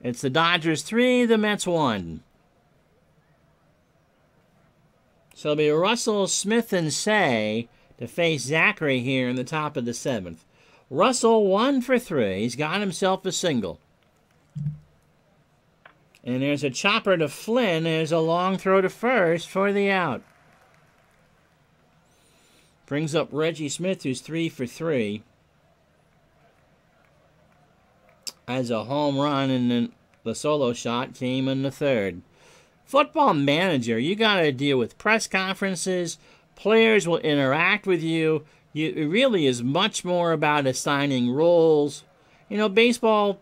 It's the Dodgers 3, the Mets 1. So it'll be Russell, Smith, and Say to face Zachary here in the top of the 7th. Russell 1 for 3. He's got himself a single. And there's a chopper to Flynn. There's a long throw to first for the out. Brings up Reggie Smith, who's 3 for 3. As a home run, and then the solo shot came in the 3rd. Football Manager, you got to deal with press conferences. Players will interact with you. It really is much more about assigning roles. You know, baseball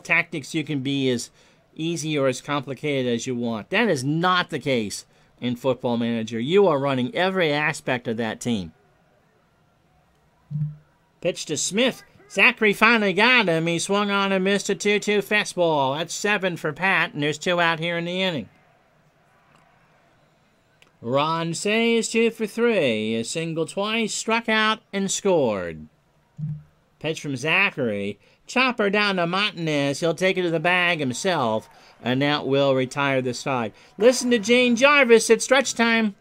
tactics, you can be as easy or as complicated as you want. That is not the case in Football Manager. You are running every aspect of that team. Pitch to Smith. Zachary finally got him. He swung on and missed a 2-2 fastball. That's 7 for Pat, and there's 2 out here in the inning. Ron Say is 2 for 3. A single twice, struck out, and scored. Pitch from Zachary. Chopper down to Martinez. He'll take it to the bag himself, and that will retire the side. Listen to Jane Jarvis at stretch time.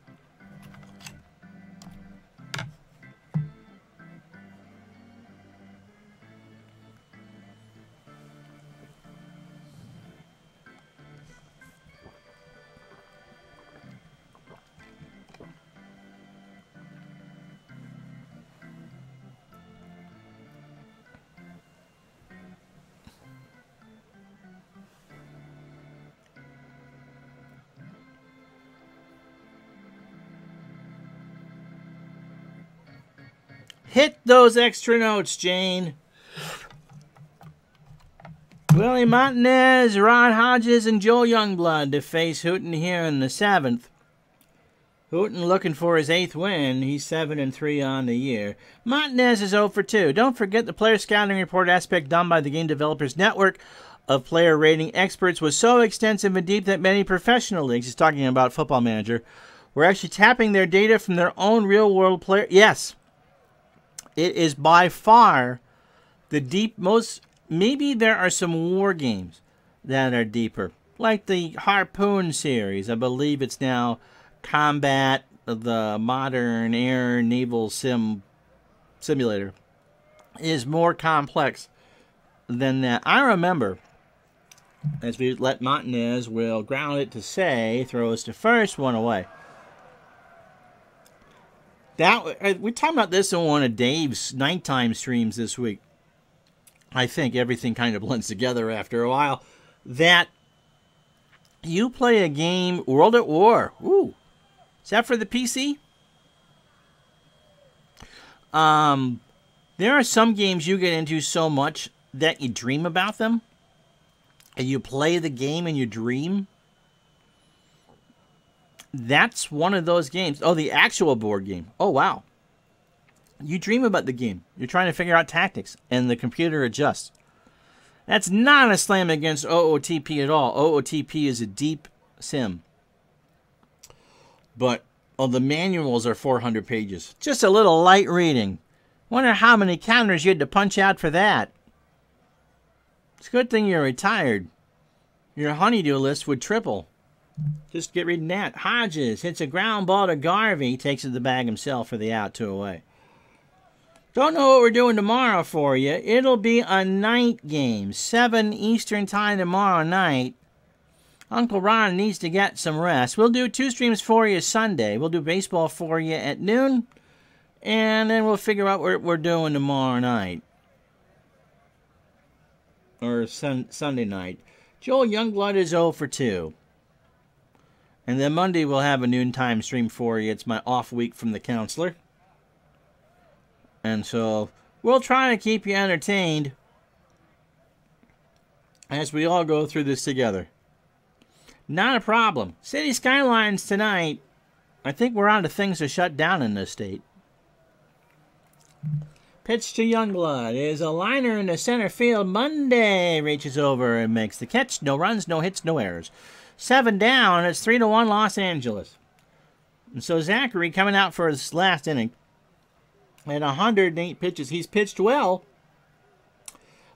Hit those extra notes, Jane. Willie Martinez, Ron Hodges, and Joe Youngblood to face Hooten here in the 7th. Hooten looking for his 8th win. He's 7-3 on the year. Martinez is 0 for 2. Don't forget the player scouting report aspect done by the Game Developers Network of player rating experts was so extensive and deep that many professional leagues, he's talking about Football Manager, were actually tapping their data from their own real-world player. Yes. It is by far the most. Maybe there are some war games that are deeper, like the Harpoon series. I believe it's now Combat, the modern air naval simulator, is more complex than that. I remember, as we let Martinez will ground it to Say, throws to first, 1 away. We're talking about this in one of Dave's nighttime streams this week. I think everything kind of blends together after a while. That you play a game, World at War. Ooh. Is that for the PC? There are some games you get into so much that you dream about them. And you play the game and you dream. That's one of those games. Oh, the actual board game. Oh, wow. You dream about the game. You're trying to figure out tactics, and the computer adjusts. That's not a slam against OOTP at all. OOTP is a deep sim. But the manuals are 400 pages. Just a little light reading. Wonder how many counters you had to punch out for that. It's a good thing you're retired. Your honeydew list would triple. Just get reading that. Hodges hits a ground ball to Garvey. Takes it to the bag himself for the out, 2 away. Don't know what we're doing tomorrow for you. It'll be a night game. 7 Eastern time tomorrow night. Uncle Ron needs to get some rest. We'll do 2 streams for you Sunday. We'll do baseball for you at noon. And then we'll figure out what we're doing tomorrow night. Or Sunday night. Joel Youngblood is 0 for 2. And then Monday we'll have a noontime stream for you. It's my off week from the counselor. And so we'll try to keep you entertained as we all go through this together. Not a problem. City Skylines tonight. I think we're on to things to shut down in this state. Pitch to Youngblood is a liner in the center field. Monday reaches over and makes the catch. No runs, no hits, no errors. 7 down. It's 3-1 Los Angeles. And so Zachary coming out for his last inning. At 108 pitches. He's pitched well.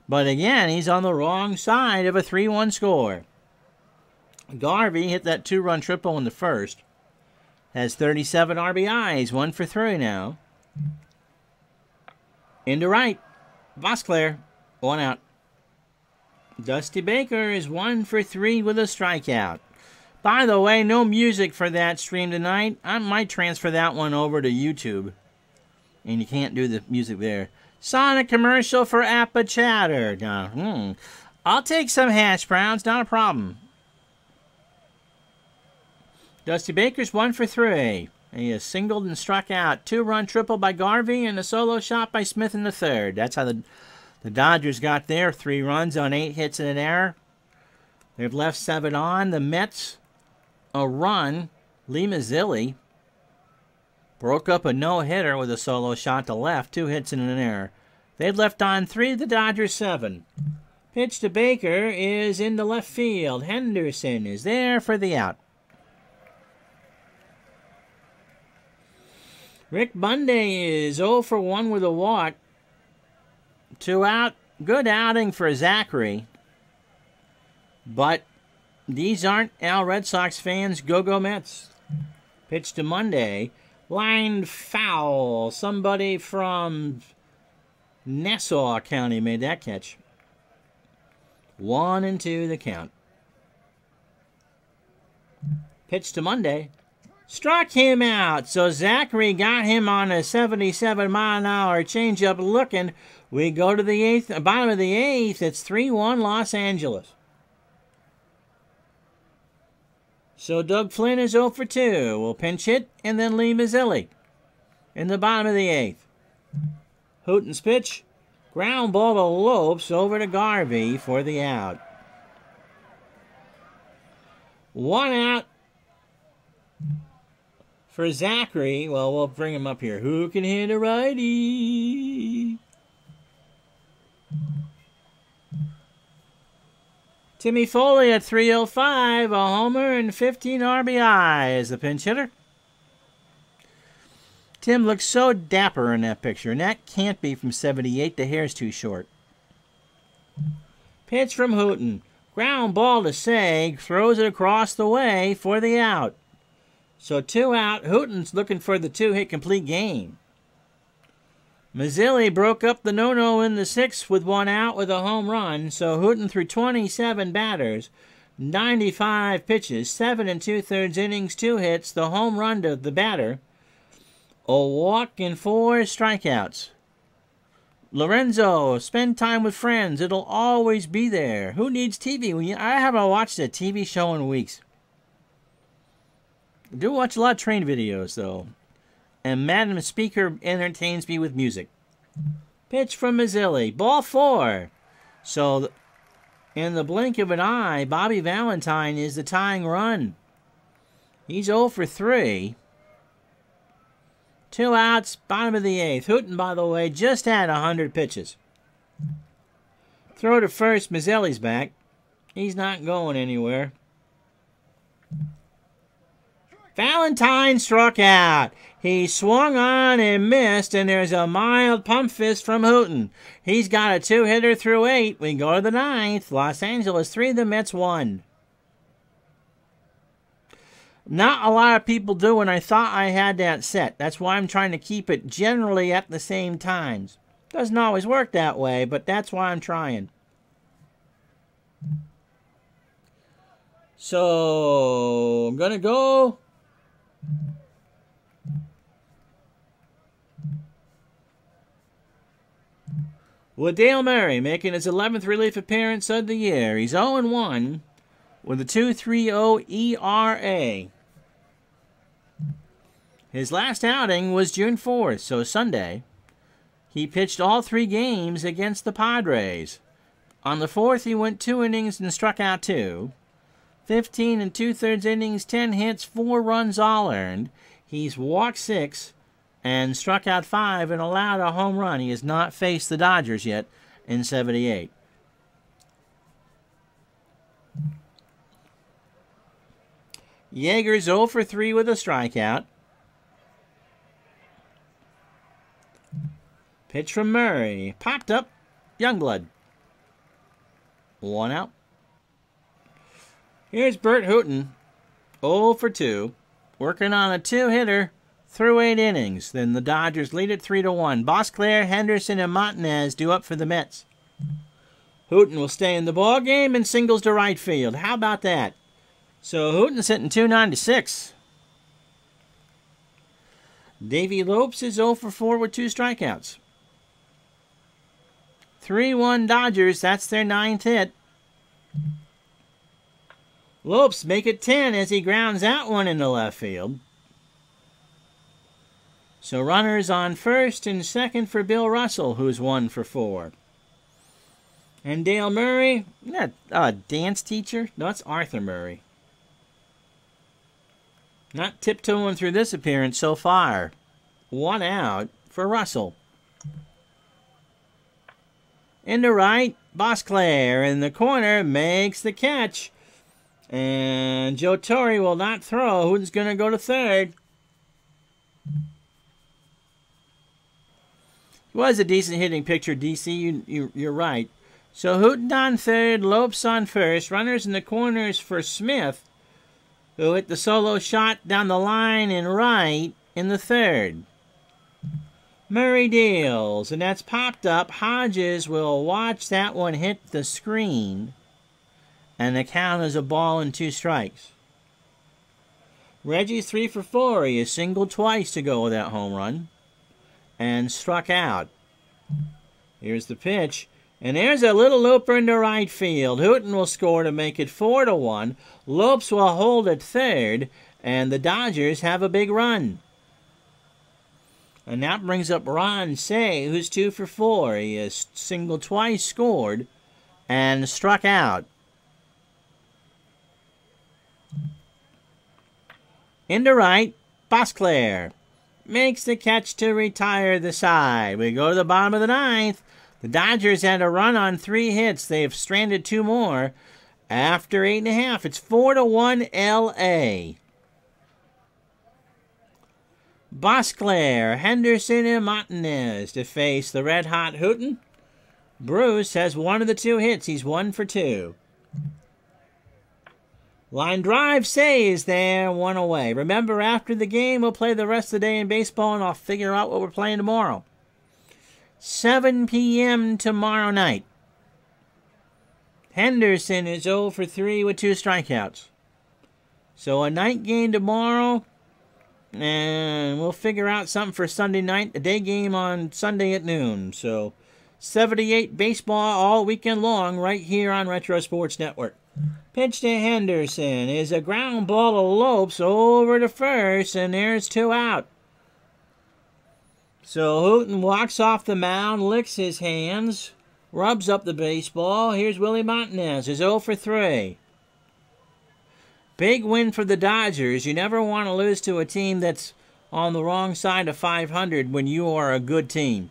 But again, he's on the wrong side of a 3-1 score. Garvey hit that 2-run triple in the first. Has 37 RBIs. 1 for 3 now. Into right. Vosclair. 1 out. Dusty Baker is 1 for 3 with a strikeout. By the way, no music for that stream tonight. I might transfer that one over to YouTube. And you can't do the music there. Sonic commercial for Appa Chatter. I'll take some hash browns, not a problem. Dusty Baker's 1 for 3. He is singled and struck out. 2-run triple by Garvey and a solo shot by Smith in the third. That's how the Dodgers got there. 3 runs on 8 hits and an error. They've left 7 on. The Mets, a run. Lee Mazzilli broke up a no-hitter with a solo shot to left. 2 hits and an error. They've left on 3. The Dodgers 7. Pitch to Baker is into left field. Henderson is there for the out. Rick Bunday is 0 for 1 with a walk. 2 out. Good outing for Zachary. But these aren't Al Red Sox fans. Go Mets. Pitch to Monday. Line foul. Somebody from Nassau County made that catch. 1-2 the count. Pitch to Monday. Struck him out. So Zachary got him on a 77-mile-an-hour changeup looking. We go to the 8th, bottom of the 8th. It's 3-1 Los Angeles. So Doug Flynn is 0 for 2. We'll pinch hit and then Lee Mazzilli in the bottom of the 8th. Houghton's pitch. Ground ball to Lopes over to Garvey for the out. 1 out for Zachary. Well, we'll bring him up here. Who can hit a righty? Timmy Foley at 305, a homer and 15 RBI as the pinch hitter. Tim looks so dapper in that picture, and that can't be from 78. The hair's too short. Pitch from Houghton. Ground ball to Sag. Throws it across the way for the out. So 2 out. Houghton's looking for the 2-hit complete game. Mazzilli broke up the no-no in the 6th with 1 out with a home run. So Houghton threw 27 batters, 95 pitches, 7 2/3 innings, 2 hits, the home run to the batter, a walk and 4 strikeouts. Lorenzo, spend time with friends. It'll always be there. Who needs TV? I haven't watched a TV show in weeks. I do watch a lot of train videos, though. And Madam Speaker entertains me with music. Pitch from Mazzilli. Ball 4. So, in the blink of an eye, Bobby Valentine is the tying run. He's 0 for 3. 2 outs, bottom of the 8th. Houghton, by the way, just had 100 pitches. Throw to first. Mazzilli's back. He's not going anywhere. Valentine struck out. He swung on and missed, and there's a mild pump fist from Hooten. He's got a 2-hitter through 8. We go to the 9th. Los Angeles 3, the Mets 1. Not a lot of people do, and I thought I had that set. That's why I'm trying to keep it generally at the same times. Doesn't always work that way, but that's why I'm trying. So, I'm going to go with Dale Murray making his 11th relief appearance of the year. He's 0-1 with a 2.30 ERA. His last outing was June 4th, so Sunday. He pitched all 3 games against the Padres. On the 4th, he went 2 innings and struck out 2. 15 2/3 innings, 10 hits, 4 runs all earned. He's walked 6 and struck out 5 and allowed a home run. He has not faced the Dodgers yet in 78. Yeager's 0 for 3 with a strikeout. Pitch from Murray. Popped up. Youngblood. 1 out. Here's Bert Hooten. 0 for 2. Working on a 2-hitter through 8 innings. Then the Dodgers lead it 3-1. Bosclair, Henderson, and Montanez due up for the Mets. Hooten will stay in the ball game and singles to right field. How about that? So Hooten's hitting .296. Davey Lopes is 0 for 4 with 2 strikeouts. 3-1 Dodgers. That's their 9th hit. Lopes make it 10 as he grounds out one in the left field. So runners on first and second for Bill Russell, who's 1 for 4. And Dale Murray, not a dance teacher. No, it's Arthur Murray. Not tiptoeing through this appearance so far. 1 out for Russell. Into right, Bosclair in the corner makes the catch. And Joe Torre will not throw. Hooten's going to go to third. It was a decent hitting picture, DC. You're right. So Hooten on third, Lopes on first. Runners in the corners for Smith, who hit the solo shot down the line and right in the third. Murray deals, and that's popped up. Hodges will watch that one hit the screen, and the count is a ball and 2 strikes. Reggie's 3 for 4. He has singled twice to go with that home run and struck out. Here's the pitch, and there's a little looper into right field. Hooten will score to make it 4-1. Lopes will hold at third, and the Dodgers have a big run. And that brings up Ron Say, who's 2 for 4. He has singled twice, scored, and struck out. Into right, Bosclair makes the catch to retire the side. We go to the bottom of the 9th. The Dodgers had a run on 3 hits. They've stranded 2 more. After 8.5, it's 4-1 L.A. Bosclair, Henderson, and Montanez to face the red-hot Hooten. Bruce has 1 of the 2 hits. He's 1 for 2. Line drive saves there, 1 away. Remember, after the game, we'll play the rest of the day in baseball, and I'll figure out what we're playing tomorrow. 7 p.m. tomorrow night. Henderson is 0 for 3 with 2 strikeouts. So a night game tomorrow, and we'll figure out something for Sunday night, a day game on Sunday at noon. So 78 baseball all weekend long right here on Retro Sports Network. Pitch to Henderson is a ground ball to Lopes over to first, and there's 2 out. So Hooten walks off the mound, licks his hands, rubs up the baseball. Here's Willie Montanez, is 0 for 3. Big win for the Dodgers. You never want to lose to a team that's on the wrong side of 500 when you are a good team.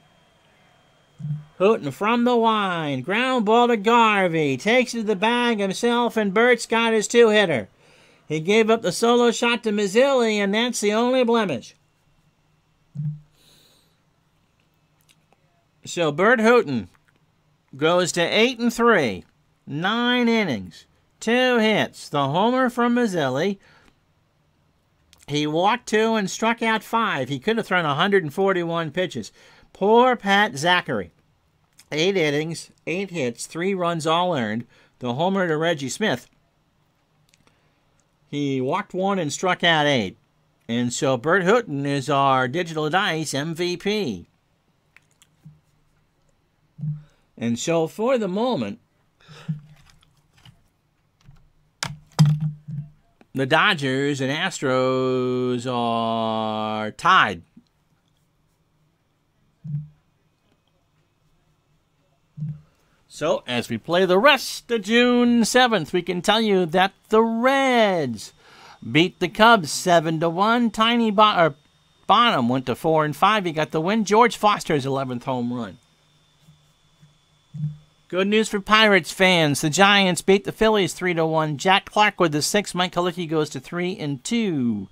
Hooten from the line. Ground ball to Garvey. Takes it to the bag himself, and Bert's got his 2-hitter. He gave up the solo shot to Mazzilli, and that's the only blemish. So Bert Hooton goes to 8-3, 9 innings, 2 hits, the homer from Mazzilli. He walked 2 and struck out 5. He could have thrown 141 pitches. Poor Pat Zachary. 8 innings, 8 hits, 3 runs all earned. The homer to Reggie Smith. He walked 1 and struck out 8. And so Bert Hooton is our Digital Dice MVP. And so for the moment, the Dodgers and Astros are tied. So, as we play the rest of June 7th, we can tell you that the Reds beat the Cubs 7-1. Tiny Bonham went to 4-5. He got the win. George Foster's 11th home run. Good news for Pirates fans. The Giants beat the Phillies 3-1. Jack Clark with the 6th. Mike Halicki goes to 3-2.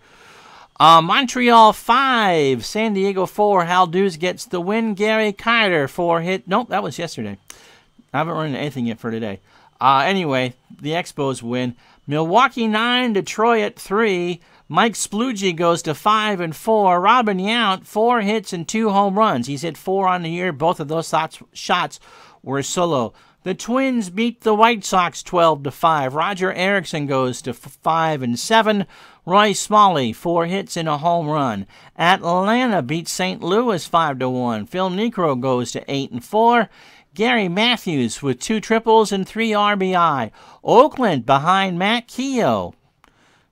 Montreal 5. San Diego 4. Hal Dewes gets the win. Gary Carter 4 hit. Nope, that was yesterday. I haven't run into anything yet for today. Anyway, the Expos win. Milwaukee 9. Detroit 3. Mike Splugi goes to 5-4. Robin Yount 4 hits and 2 home runs. He's hit 4 on the year. Both of those shots were solo. The Twins beat the White Sox 12-5. Roger Erickson goes to 5-7. Roy Smalley 4 hits and a home run. Atlanta beats St. Louis 5-1. Phil Niekro goes to 8-4. Gary Matthews with 2 triples and 3 RBI. Oakland behind Matt Keogh.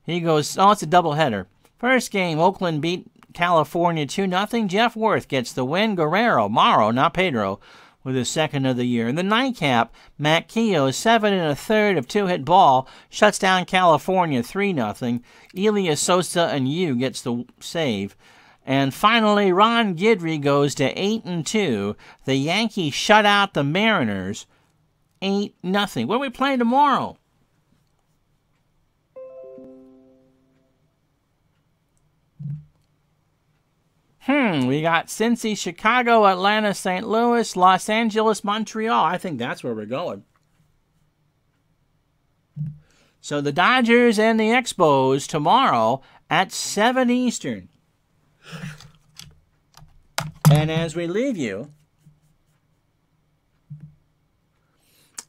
He goes, it's a doubleheader. First game, Oakland beat California 2-0. Jeff Worth gets the win. Guerrero, Morrow, not Pedro, with his 2nd of the year. In the nightcap, Matt Keogh, 7 1/3 of 2-hit ball, shuts down California 3-0. Elias Sosa and Yu gets the save. And finally, Ron Guidry goes to 8-2. The Yankees shut out the Mariners 8-0. What are we playing tomorrow? We got Cincy, Chicago, Atlanta, St. Louis, Los Angeles, Montreal. I think that's where we're going. So the Dodgers and the Expos tomorrow at 7 Eastern. And as we leave you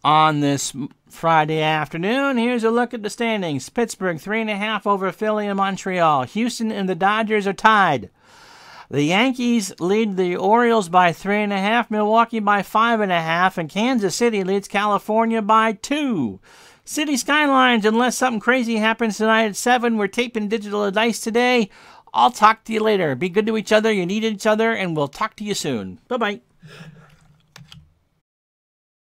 on this Friday afternoon, here's a look at the standings. Pittsburgh 3.5 over Philly and Montreal. Houston and the Dodgers are tied. The Yankees lead the Orioles by 3.5, Milwaukee by 5.5, and Kansas City leads California by 2. City Skylines, unless something crazy happens tonight at 7, we're taping Digital Dice today. I'll talk to you later. Be good to each other. You need each other, and we'll talk to you soon. Bye-bye.